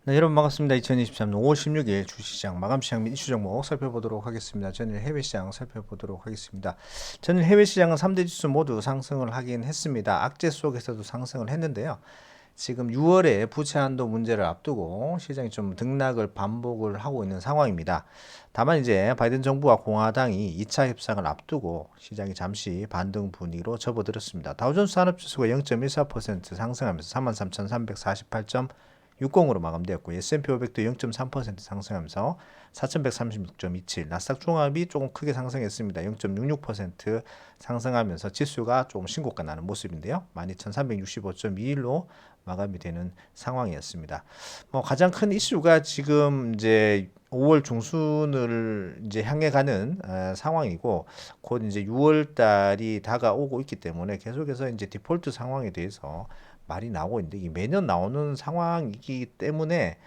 네, 여러분 반갑습니다. 2023년 5월 16일 주시장 마감시장 및 이슈 종목 살펴보도록 하겠습니다. 전일 해외시장 살펴보도록 하겠습니다. 전일 해외시장은 3대 지수 모두 상승을 하긴 했습니다. 악재 속에서도 상승을 했는데요. 지금 6월에 부채 한도 문제를 앞두고 시장이 좀 등락을 반복을 하고 있는 상황입니다. 다만 이제 바이든 정부와 공화당이 2차 협상을 앞두고 시장이 잠시 반등 분위기로 접어들었습니다. 다우존스 산업지수가 0.14% 상승하면서 33,348점 60으로 마감되었고 S&P 500도 0.3% 상승하면서 4136.27, 나스닥 종합이 조금 크게 상승했습니다. 0.66% 상승하면서 지수가 조금 신고가 나는 모습인데요. 12,365.21로 마감이 되는 상황이었습니다. 뭐 가장 큰 이슈가 지금 이제 5월 중순을 이제 향해 가는 상황이고 곧 이제 6월 달이 다가오고 있기 때문에 계속해서 이제 디폴트 상황에 대해서 말이 나오고 있는데 이게 매년 나오는 상황이기 때문에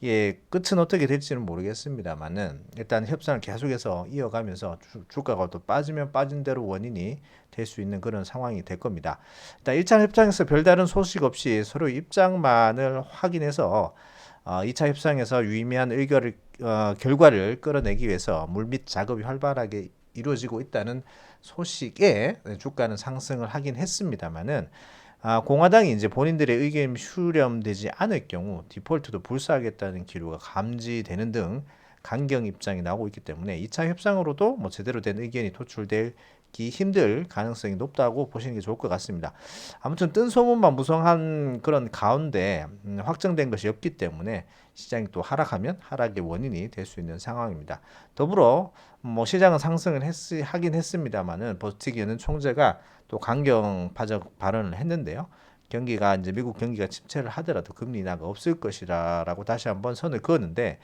예, 끝은 어떻게 될지는 모르겠습니다만은 일단 협상을 계속해서 이어가면서 주가가 또 빠지면 빠진 대로 원인이 될 수 있는 그런 상황이 될 겁니다. 일단 1차 협상에서 별다른 소식 없이 서로 입장만을 확인해서 2차 협상에서 유의미한 결과를 끌어내기 위해서 물밑 작업이 활발하게 이루어지고 있다는 소식에 주가는 상승을 하긴 했습니다만은 공화당이 이제 본인들의 의견이 수렴되지 않을 경우 디폴트도 불사하겠다는 기류가 감지되는 등 강경 입장이 나오고 있기 때문에 2차 협상으로도 뭐 제대로 된 의견이 도출되기 힘들 가능성이 높다고 보시는 게 좋을 것 같습니다. 아무튼 뜬 소문만 무성한 그런 가운데 확정된 것이 없기 때문에 시장이 또 하락하면 하락의 원인이 될 수 있는 상황입니다. 더불어 뭐 시장은 상승을 하긴 했습니다만은 버티기는 총재가 또 강경 파적 발언을 했는데요. 경기가 이제 미국 경기가 침체를 하더라도 금리 인하가 없을 것이라고 다시 한번 선을 그었는데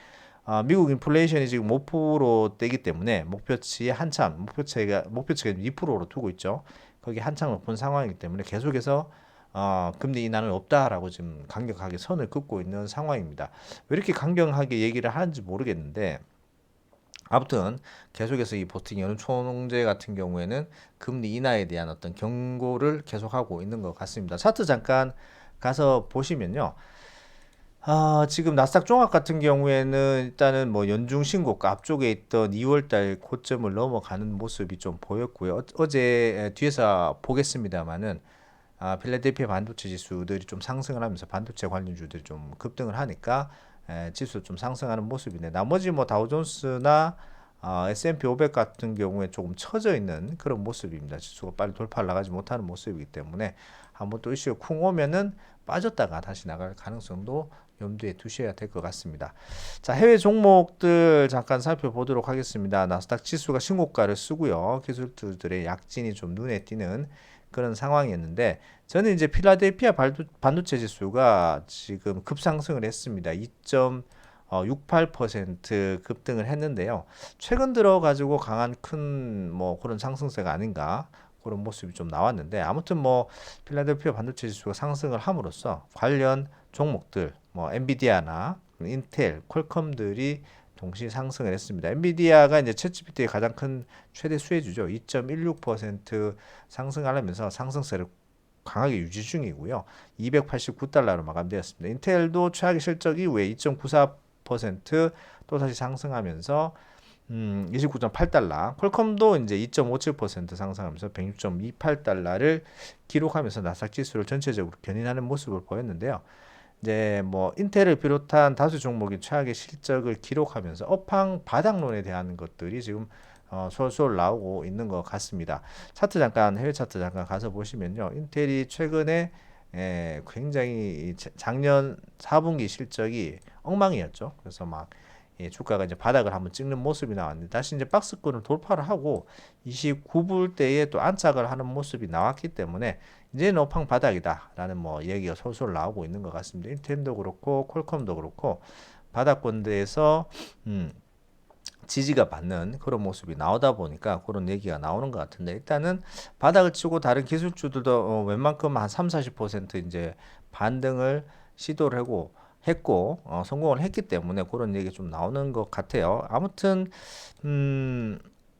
미국 인플레이션이 지금 5%대이기 때문에 목표치에 한참 목표치가 2%로 두고 있죠. 거기 한참 높은 상황이기 때문에 계속해서 금리 인하는 없다라고 지금 강력하게 선을 긋고 있는 상황입니다. 왜 이렇게 강경하게 얘기를 하는지 모르겠는데 아무튼 계속해서 이 버티기 총재 같은 경우에는 금리 인하에 대한 어떤 경고를 계속하고 있는 것 같습니다. 차트 잠깐 가서 보시면요. 지금 나스닥 종합 같은 경우에는 일단은 뭐 연중 신고가 앞쪽에 있던 2월달 고점을 넘어가는 모습이 좀 보였고요. 어제 뒤에서 보겠습니다만은 필라델피아 반도체 지수들이 좀 상승을 하면서 반도체 관련주들이 좀 급등을 하니까 지수 좀 상승하는 모습인데 나머지 뭐 다우존스나 S&P 500 같은 경우에 조금 처져 있는 그런 모습입니다. 지수가 빨리 돌파를 나가지 못하는 모습이기 때문에 한번 또 이슈가 쿵 오면은 빠졌다가 다시 나갈 가능성도 염두에 두셔야 될 것 같습니다. 자, 해외 종목들 잠깐 살펴보도록 하겠습니다. 나스닥 지수가 신고가를 쓰고요. 기술주들의 약진이 좀 눈에 띄는 그런 상황이었는데 저는 이제 필라델피아 반도체 지수가 지금 급상승을 했습니다. 2.68% 급등을 했는데요. 최근 들어 가지고 강한 큰 뭐 그런 상승세가 아닌가 그런 모습이 좀 나왔는데 아무튼 뭐 필라델피아 반도체 지수가 상승을 함으로써 관련 종목들 뭐 엔비디아나 인텔, 퀄컴들이 동시 상승을 했습니다. 엔비디아가 이제 챗GPT의 가장 큰 최대 수혜주죠. 2.16% 상승하면서 상승세를 강하게 유지 중이고요. 289달러로 마감되었습니다. 인텔도 최악의 실적 이후에 2.94% 또다시 상승하면서 29.8달러. 퀄컴도 이제 2.57% 상승하면서 106.28달러를 기록하면서 나스닥 지수를 전체적으로 견인하는 모습을 보였는데요. 이제 뭐 인텔을 비롯한 다수 종목이 최악의 실적을 기록하면서 업황 바닥론에 대한 것들이 지금 솔솔 나오고 있는 것 같습니다. 차트 잠깐 해외 차트 잠깐 가서 보시면요. 인텔이 최근에 굉장히 작년 4분기 실적이 엉망이었죠. 그래서 막 주가가 이제 바닥을 한번 찍는 모습이 나왔는데 다시 이제 박스권을 돌파를 하고 29불대에 또 안착을 하는 모습이 나왔기 때문에 이제는 업황 바닥이다라는 뭐 얘기가 솔솔 나오고 있는 것 같습니다. 인텔도 그렇고 퀄컴도 그렇고 바닥권대에서 지지가 받는 그런 모습이 나오다 보니까 그런 얘기가 나오는 것 같은데 일단은 바닥을 치고 다른 기술주들도 웬만큼 한 3, 40% 이제 반등을 시도를 했고 성공을 했기 때문에 그런 얘기 좀 나오는 것 같아요. 아무튼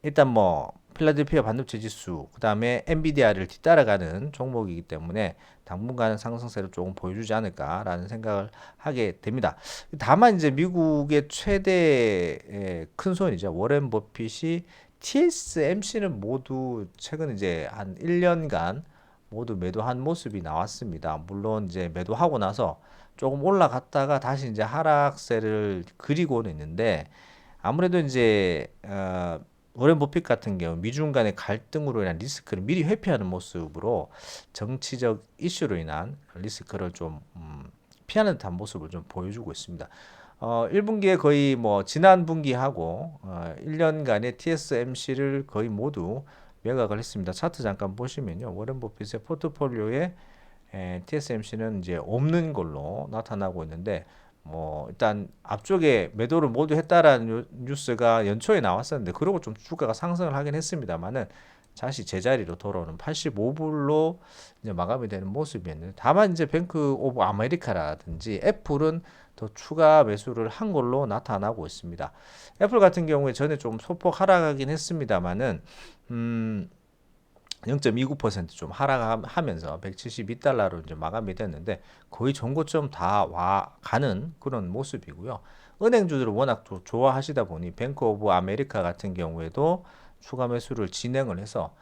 일단 뭐 필라델피아 반도체 지수, 그 다음에 엔비디아를 뒤따라가는 종목이기 때문에 당분간 상승세를 조금 보여주지 않을까라는 생각을 하게 됩니다. 다만 이제 미국의 최대 큰 손이죠. 워렌 버핏이 TSMC는 모두 최근 이제 한 1년간 모두 매도한 모습이 나왔습니다. 물론 이제 매도하고 나서 조금 올라갔다가 다시 이제 하락세를 그리고는 있는데 아무래도 이제 워렌 버핏 같은 경우 미중 간의 갈등으로 인한 리스크를 미리 회피하는 모습으로 정치적 이슈로 인한 리스크를 좀 피하는 듯한 모습을 좀 보여주고 있습니다. 1분기에 거의 뭐 지난 분기하고 1년간의 TSMC를 거의 모두 매각을 했습니다. 차트 잠깐 보시면요. 워렌 버핏의 포트폴리오에 TSMC는 이제 없는 걸로 나타나고 있는데 뭐 일단 앞쪽에 매도를 모두 했다라는 뉴스가 연초에 나왔었는데 그러고 좀 주가가 상승을 하긴 했습니다만은 다시 제자리로 돌아오는 85불로 이제 마감이 되는 모습이었는데 다만 이제 뱅크 오브 아메리카라든지 애플은 더 추가 매수를 한 걸로 나타나고 있습니다. 애플 같은 경우에 전에 좀 소폭 하락하긴 했습니다만은 0.29%좀 하락하면서 172달러로 이제 마감이 됐는데 거의 전고점 다 와 가는 그런 모습이고요. 은행주들을 워낙 또 좋아하시다 보니 뱅크 오브 아메리카 같은 경우에도 추가 매수를 진행을 해서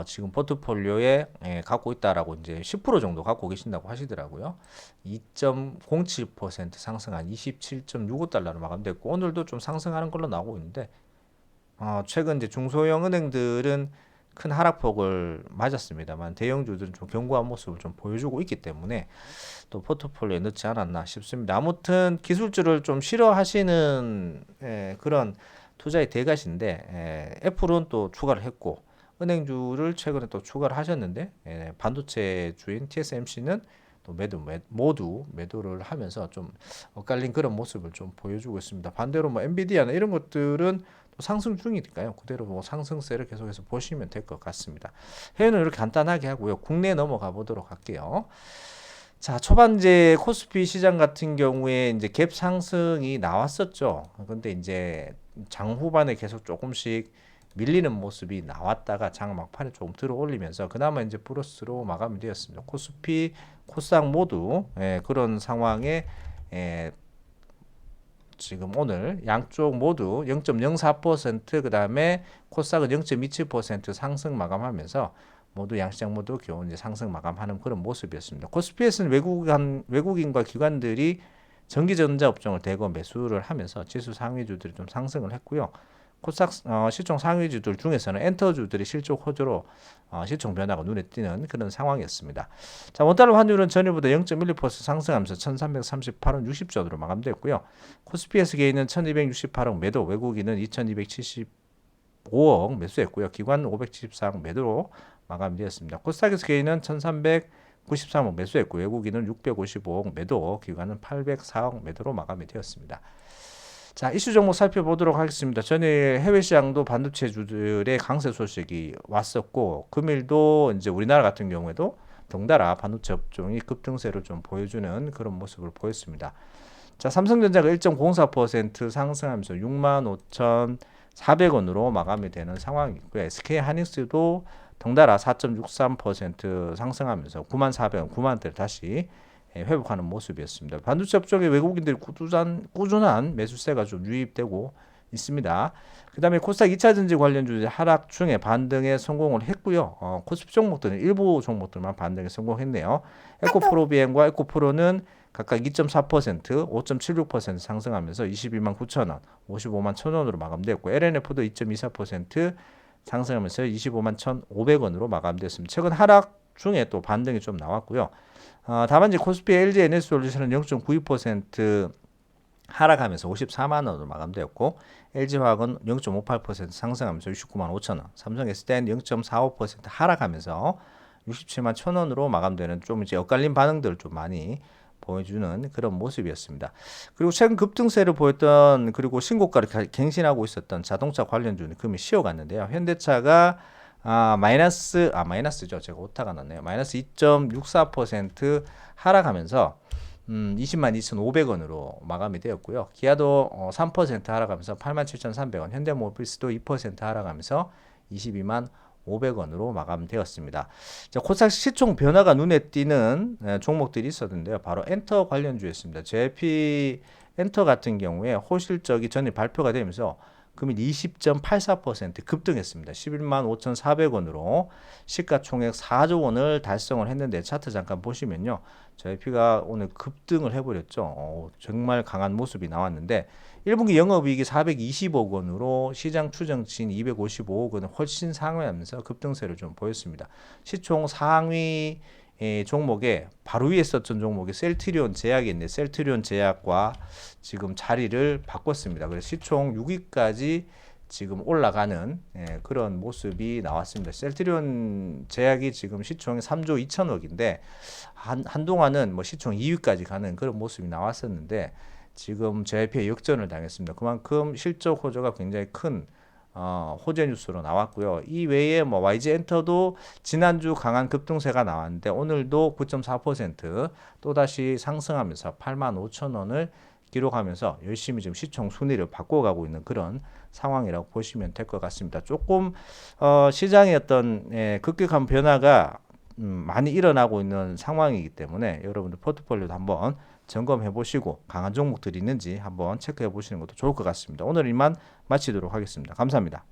지금 포트폴리오에 갖고 있다라고 이제 10% 정도 갖고 계신다고 하시더라고요. 2.07% 상승한 27.65달러로 마감됐고 오늘도 좀 상승하는 걸로 나오고 있는데 최근 이제 중소형 은행들은 큰 하락폭을 맞았습니다만 대형주들은 좀 견고한 모습을 좀 보여주고 있기 때문에 또 포트폴리오에 넣지 않았나 싶습니다. 아무튼 기술주를 좀 싫어하시는 그런 투자의 대가신데 애플은 또 추가를 했고 은행주를 최근에 또 추가를 하셨는데 반도체 주인 TSMC는 또 모두 매도를 하면서 좀 엇갈린 그런 모습을 좀 보여주고 있습니다. 반대로 뭐 엔비디아나 이런 것들은 또 상승 중이니까요. 그대로 뭐 상승세를 계속해서 보시면 될 것 같습니다. 해외는 이렇게 간단하게 하고요. 국내 넘어가 보도록 할게요. 자, 초반 이제 코스피 시장 같은 경우에 이제 갭 상승이 나왔었죠. 근데 이제 장 후반에 계속 조금씩 밀리는 모습이 나왔다가 장 막판에 조금 들어 올리면서 그나마 이제 플러스로 마감이 되었습니다. 코스피, 코스닥 모두 그런 상황에 지금 오늘 양쪽 모두 0.04% 그 다음에 코스닥은 0.27% 상승 마감하면서 모두 양시장 모두 겨우 이제 상승 마감하는 그런 모습이었습니다. 코스피에서는 외국인과 기관들이 전기전자 업종을 대거 매수를 하면서 지수 상위주들이 좀 상승을 했고요. 코스닥 시총 상위주들 중에서는 엔터주들이 실적 호조로 시총 변화가 눈에 띄는 그런 상황이었습니다. 자, 원달러 환율은 전일보다 0.12% 상승하면서 1338원 60전으로 마감됐고요. 코스피에서 개인은 1268억 매도, 외국인은 2275억 매수했고요. 기관 574억 매도로 마감되었습니다. 코스닥에서 개인은 1393억 매수했고 외국인은 655억 매도, 기관은 804억 매도로 마감이 되었습니다. 자, 이슈 종목 살펴보도록 하겠습니다. 전일 해외 시장도 반도체주들의 강세 소식이 왔었고 금일도 이제 우리나라 같은 경우에도 덩달아 반도체 업종이 급등세를 좀 보여주는 그런 모습을 보였습니다. 자, 삼성전자가 1.04% 상승하면서 65,400원으로 마감이 되는 상황이고요. SK 하이닉스도 덩달아 4.63% 상승하면서 94,000원, 90,000원대를 다시 회복하는 모습이었습니다. 반도체 업종의 외국인들이 꾸준한 매수세가 좀 유입되고 있습니다. 그 다음에 코스닥 2차전지 관련주들 하락 중에 반등에 성공을 했고요. 코스피 종목들은 일부 종목들만 반등에 성공했네요. 에코프로비엠과 에코프로는 각각 2.4%, 5.76% 상승하면서 22만 9천원, 55만 1천원으로 마감되었고 LNF도 2.24% 상승하면서 25만 1,500원으로 마감됐습니다. 최근 하락 중에 또 반등이 좀 나왔고요. 다만 이제 코스피 LG 에너지솔루션은 0.92% 하락하면서 54만 원으로 마감되었고 LG화학은 0.58% 상승하면서 69만 5천 원, 삼성 S대는 0.45% 하락하면서 67만 1,000원으로 마감되는 좀 이제 엇갈린 반응들을 좀 많이 보여주는 그런 모습이었습니다. 그리고 최근 급등세를 보였던 그리고 신고가를 갱신하고 있었던 자동차 관련주는 금이 쉬어갔는데요. 현대차가 마이너스죠. 제가 오타가 났네요. 마이너스 2.64% 하락하면서 20만 2,500원으로 마감이 되었고요. 기아도 3% 하락하면서 87,300원, 현대모비스도 2% 하락하면서 22만 500원으로 마감되었습니다. 자, 코스닥 시총 변화가 눈에 띄는 종목들이 있었는데요. 바로 엔터 관련주였습니다. JP 엔터 같은 경우에 호실적이 전일 발표가 되면서 금일 20.84% 급등했습니다. 11만 5,400원으로 시가총액 4조 원을 달성을 했는데 차트 잠깐 보시면요. JP가 오늘 급등을 해버렸죠. 정말 강한 모습이 나왔는데 1분기 영업이익이 420억 원으로 시장 추정치인 255억 원을 훨씬 상회하면서 급등세를 좀 보였습니다. 시총 상위 종목에 바로 위에 있었던 종목이 셀트리온 제약인데 셀트리온 제약과 지금 자리를 바꿨습니다. 그래서 시총 6위까지 지금 올라가는 그런 모습이 나왔습니다. 셀트리온 제약이 지금 시총이 3조 2천억인데 한동안은 뭐 시총 2위까지 가는 그런 모습이 나왔었는데 지금 JP에 역전을 당했습니다. 그만큼 실적 호조가 굉장히 큰 호재 뉴스로 나왔고요. 이 외에 뭐 YG엔터도 지난주 강한 급등세가 나왔는데 오늘도 9.4% 또다시 상승하면서 85,000원을 기록하면서 열심히 지금 시총 순위를 바꿔가고 있는 그런 상황이라고 보시면 될 것 같습니다. 조금 시장의 어떤 급격한 변화가 많이 일어나고 있는 상황이기 때문에 여러분들 포트폴리오도 한번 점검해 보시고 강한 종목들이 있는지 한번 체크해 보시는 것도 좋을 것 같습니다. 오늘 이만 마치도록 하겠습니다. 감사합니다.